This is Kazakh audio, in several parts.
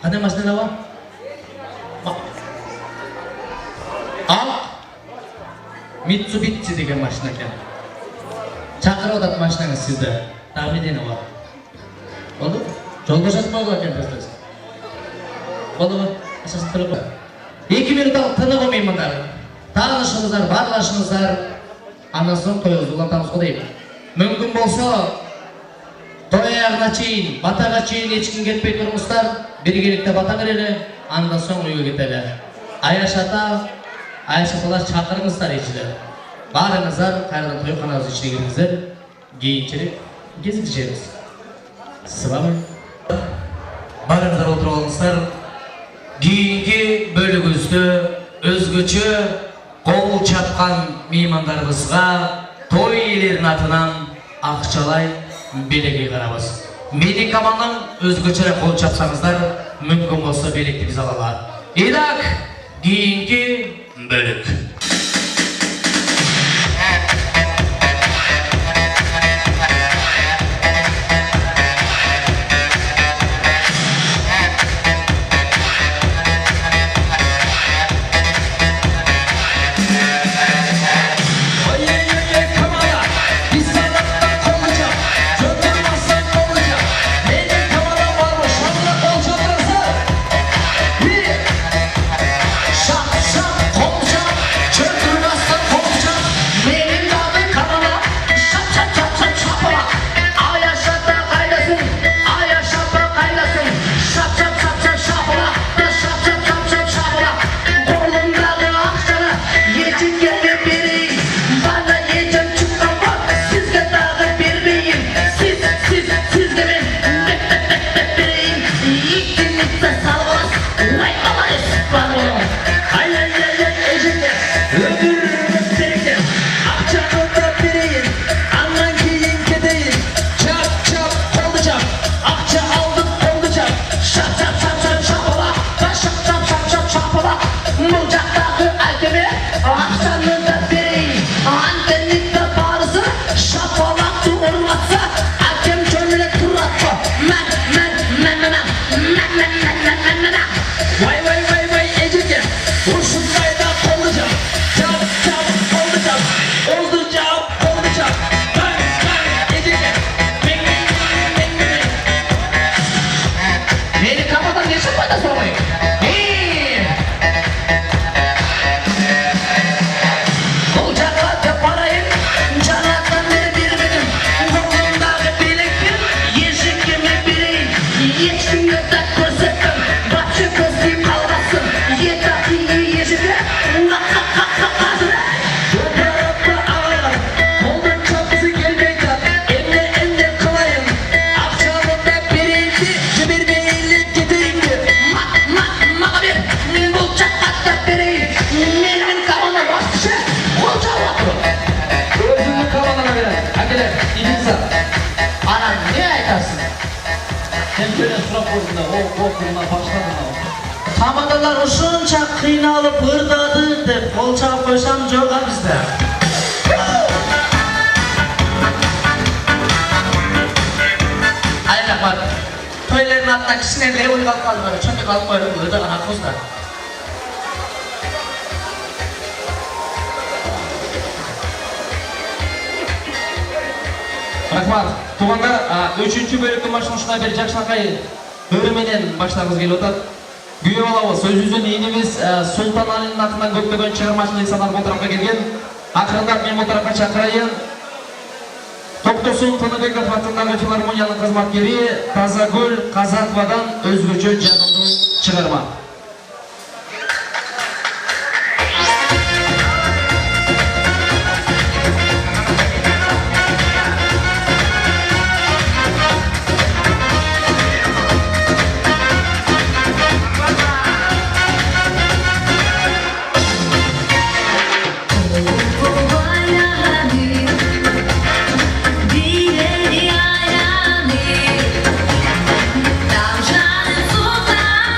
Qanday mashinalar bor? Al Mitsubishi degan mashina ekan. Chaqiradi mashinangiz sizda. Ta'minini bor. Bo'ldi? Jo'ldoshib qo'ygan ekan do'stlar. Bo'ldi, asos turib. 2 minut tinib olmayman deb. Tanishingizlar, barlashingizlar. Andan so'ng to'y uzatamiz qo'yib. Mumkin bo'lsa той аяғына чейін, батаға чейін ешкім кетпей тұрыңыздар, біргелікте бата берелі, андан соң үйге кетелі. Аяшаталар шақырыңыздар ешілер. Барыңыздар, қайрадан тойханаңыз ішіне кіріңіздер, кейінчерек кездесеміз. Сыбамын. Барыңыздар отырып алыңыздар. Кейінгі бөлігізді өзгөчө қол чапқан меймандарымызға той иелерінің атынан ақшалай белекке қарабыз. Менің командам өзгөчө қол чапсаңыздар, мүмкін болса белекті біз алалар. Итак, кейінгі бөлік. Командаlar ушунча кыйналып ырдады деп кол чабып койсам жок бизде. Айрахмат. Тойлердин атына кичине эле ой калып калды, чөмүк алып коюп ырдаган акыбыздар. Рахмат. Туугандар, 3-бөлүктүн башылышына бир жакшынакай өрү менен баштагыбыз келип атат. Күйөө алабыз, сөзүбүздүн ийинибиз Султан Алинин атынан көптөгөн чыгармачылык insanlar бул тарапка келген. Акырындап мен бул тарапка чакырайын. Токтосун Тыныбеков атындагы филармониянын кызматкери Тазагүл Казаковадан өзгөчө жагымдуу чыгарма. Там жаным султан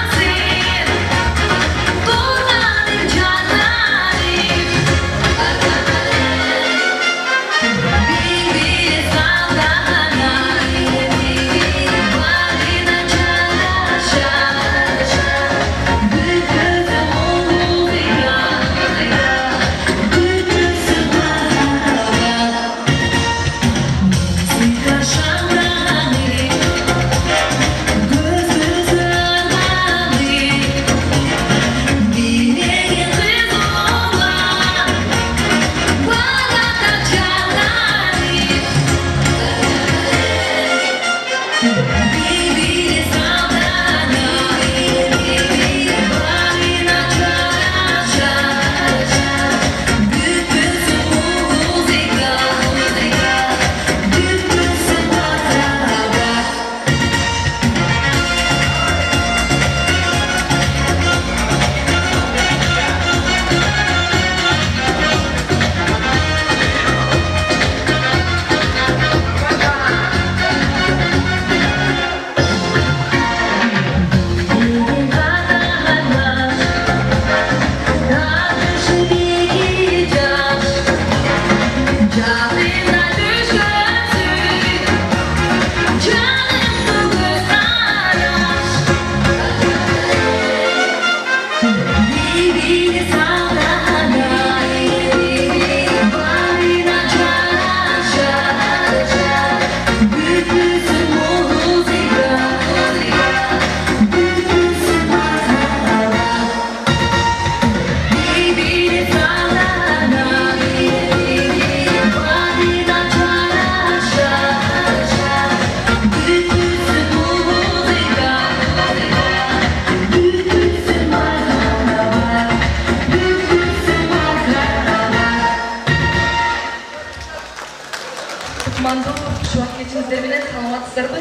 кутмандуу шубак кечиңиздер менен саламатсыздарбы?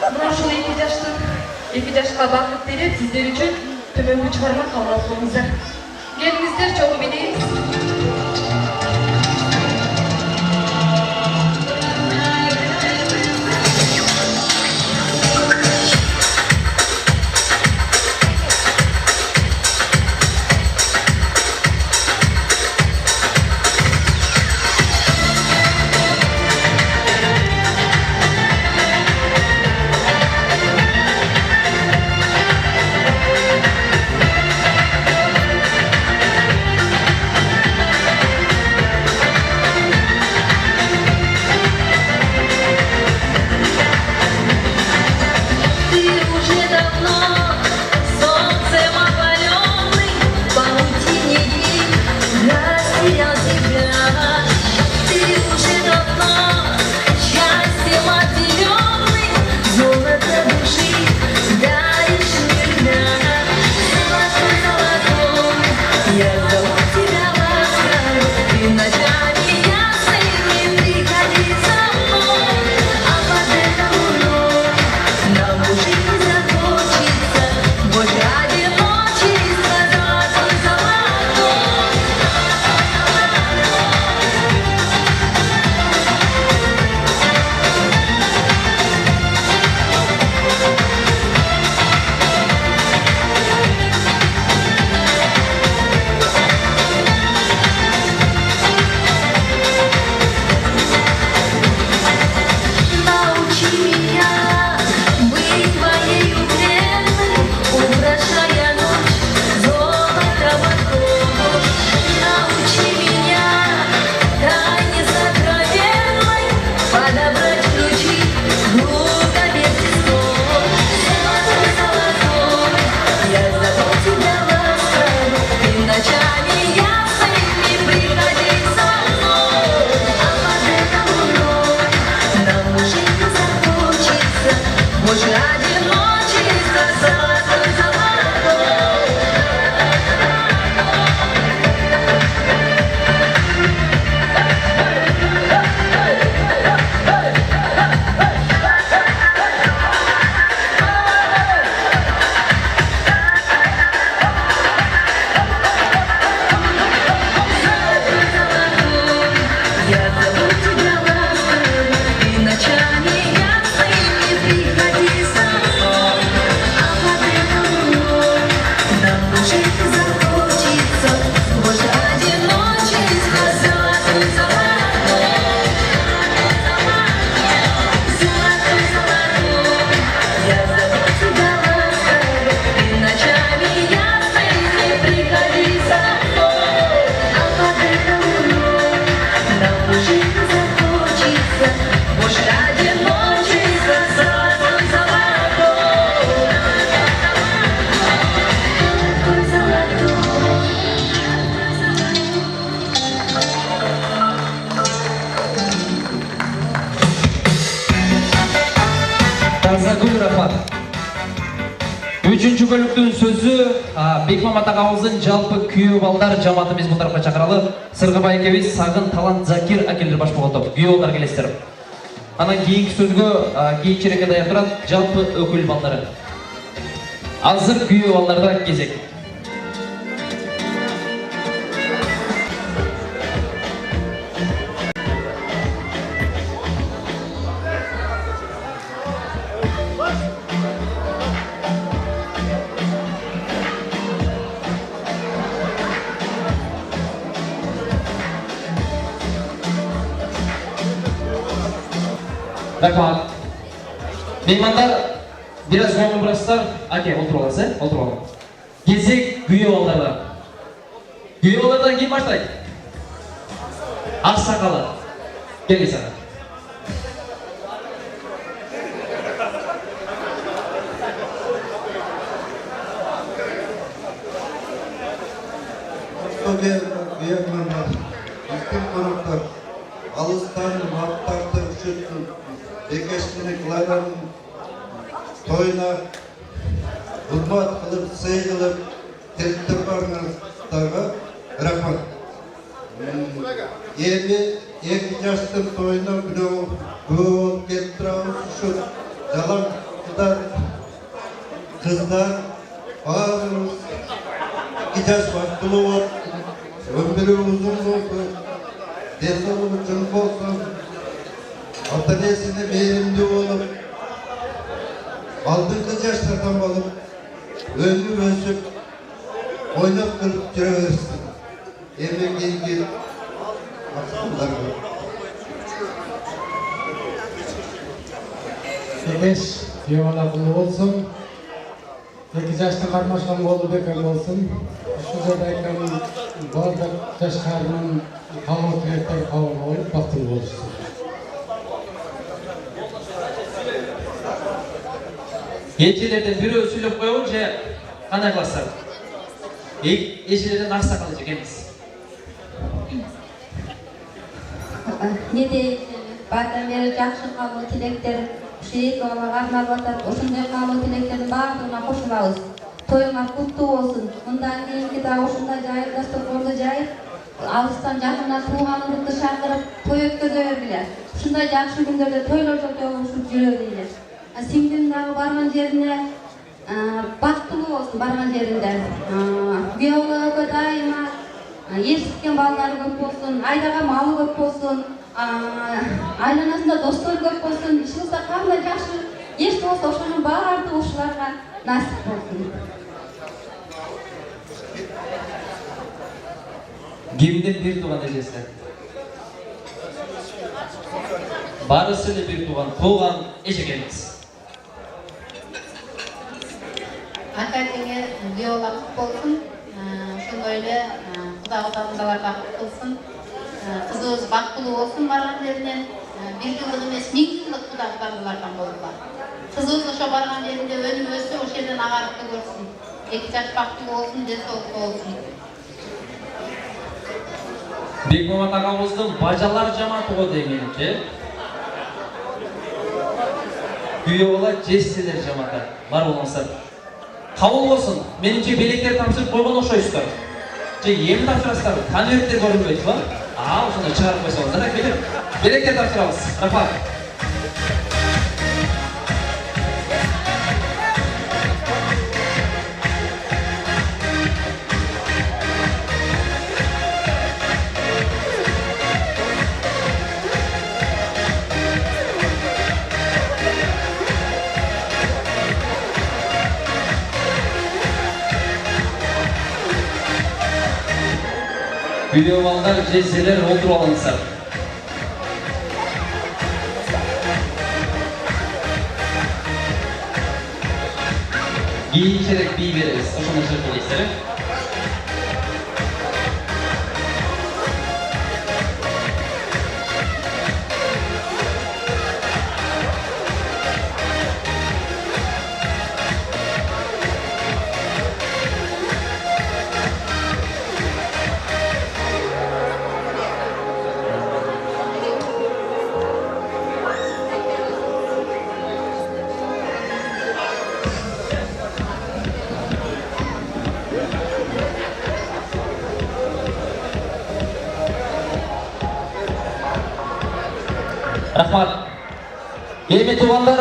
Мына ушул 2 жашка бакыт берип сиздер үчүн төмөнкү чыгарма кабыл алып коюңуздар. Келиңиздер, чогуу билебиз. Üçüncü bölüктүн сөзү Бекмамат агабыздын жалпы күйөө балдар жамаатыбыз бул тарапка чакыралы. Сыргыбай экебиз Сагын Талант Закир акелдер баш болгондо күйөө балдар келесиздер. Анан кийинки сөзгө кийинчерээк даяр турат жалпы өкүл балдары. Азыр күйөө балдарда кезек. Рахмат. Меймандар, biraz көңіл бұрастар. Аке, отырып аласыз, отырып алыңыз. Кезек күйөө балдардан. Күйөө балдардан ким баштайт? Ақсақалы. Келіңіз аға. Алыстан мақтарды үшеттім. Бекештінің қылайларын тойына құрбат қылып, сый қылып, келттір барыңыздарға рахмат. Елі 2 жаштын тойуна бирөө көп келип турабыз. Ушу жалаң кыздар баарыбыз 2 жаш бактылуу болуп, өмүрү узун болсун, денсаулыгы чың болсун, ата-энесине мээримдүү болуп, алдыңкы жаштардан болуп, өнүп өсүп, ойнап кылып жүрө берсин. Эми кийинки аксалдарга. Ekes, kuyovlar kulu olsun. 2 yaşta karmaşkan kolu bekar olsun. Şu zadayken bardak yaş karnının hava tüyekler kavga olup baktım olsun. Ечелерден бирөө сүйлөп коебу же кандай кыласыздар? Ечелерден аксакалы жекемиз. Ne deyip, bazen beri жақсы қалу тілектер, шейік оларға арнап атат, ошындай қалу тілектердің барлығына қосылабыз. Тойыңа құтты болсын. Мұндан кейінгі да ошындай жайып, дастарханды жайып, алыстан жақыннан туғаныңызды шақырып, той өткөзө бергиле. Ушундай жакшы күндөрдө тойлор жолжолушуп жүрө дейли. Сиңдим дагы барган жерине бактылуу болсун, барган жеринде. Күйөөгө дайыма ээрситкен балдары көп болсун, айдага малы көп болсун, айланасында достор көп болсун. Ишинизде кандай жакшы эч болсо ошонун баардыгы ушуларга насип болсун. Кимдин бир тууган эжеси? Барысы эле бир тууган эжекемиз. Ата-энеге күйөөгө кут болсун. Ошондой эле кудай-кудамдаларга кут болсун. Кызыбыз бактылуу болсун барган жеринен. 1 жылдык эмес, 1000 жылдык кудай-кудамдалардан болуп. Кызыбыз ошо барган жеринде өнүп өссө, ошол жерден агарыкты көрсүн. 2 жаш бактылуу болсун, денсаулуктуу болсун. Бекмамат агабыздын бажалар жамааты го дейм менимче. Күйөөбала жесселер жамааты бар болсо. Кабыл болсун. Менимче белектер тапшырып койгон окшойсуздар. Же эми тапшырасыздар? Конверттер көрүнбөйт ба? Ошондо чыгарып койсоңуздар, келип. Белектер тапшырабыз. Рахмат. Kүйөө балдар, жесселер олтуруп алыңыздар. Кийинчерээк бий беребиз. Ошондо чыгып келесиздер. Рахмат. Эми туугандар,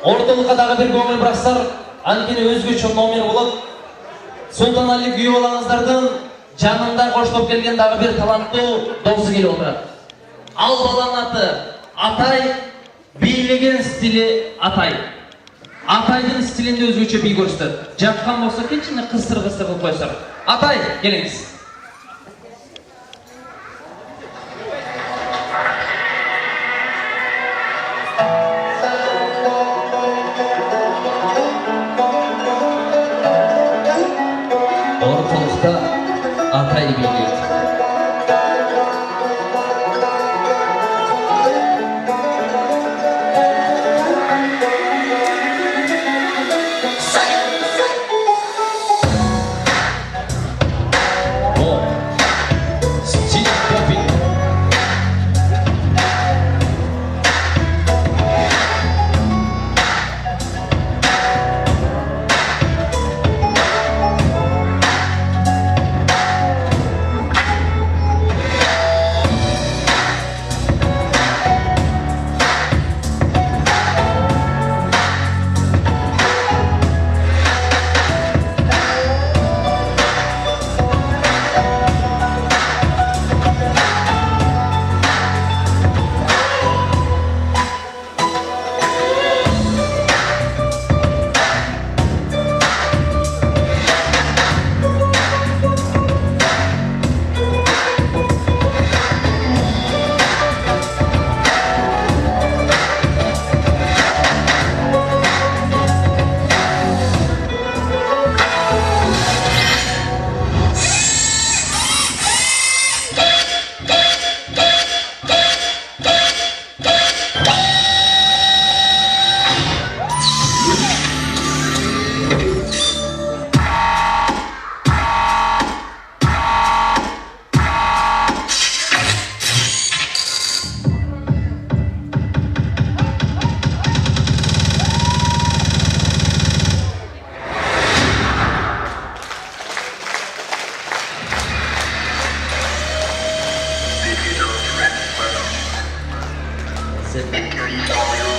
ортолукка дагы бир көңүл бурасыздар. Анткени өзгөчө номер болот. Султанали күйөө балаңыздардын жанында коштоп келген дагы бир таланттуу досу келип отурат. Ал баланын аты Атай, бийлеген стили Атай. Атайдын стилинде өзгөчө бий көрсөтөт. Жаккан болсо кичине кыстыр-кыстыр кылып коюңуздар. Атай, келиңиз. Ортолукта Атай бийлейт. Thank you.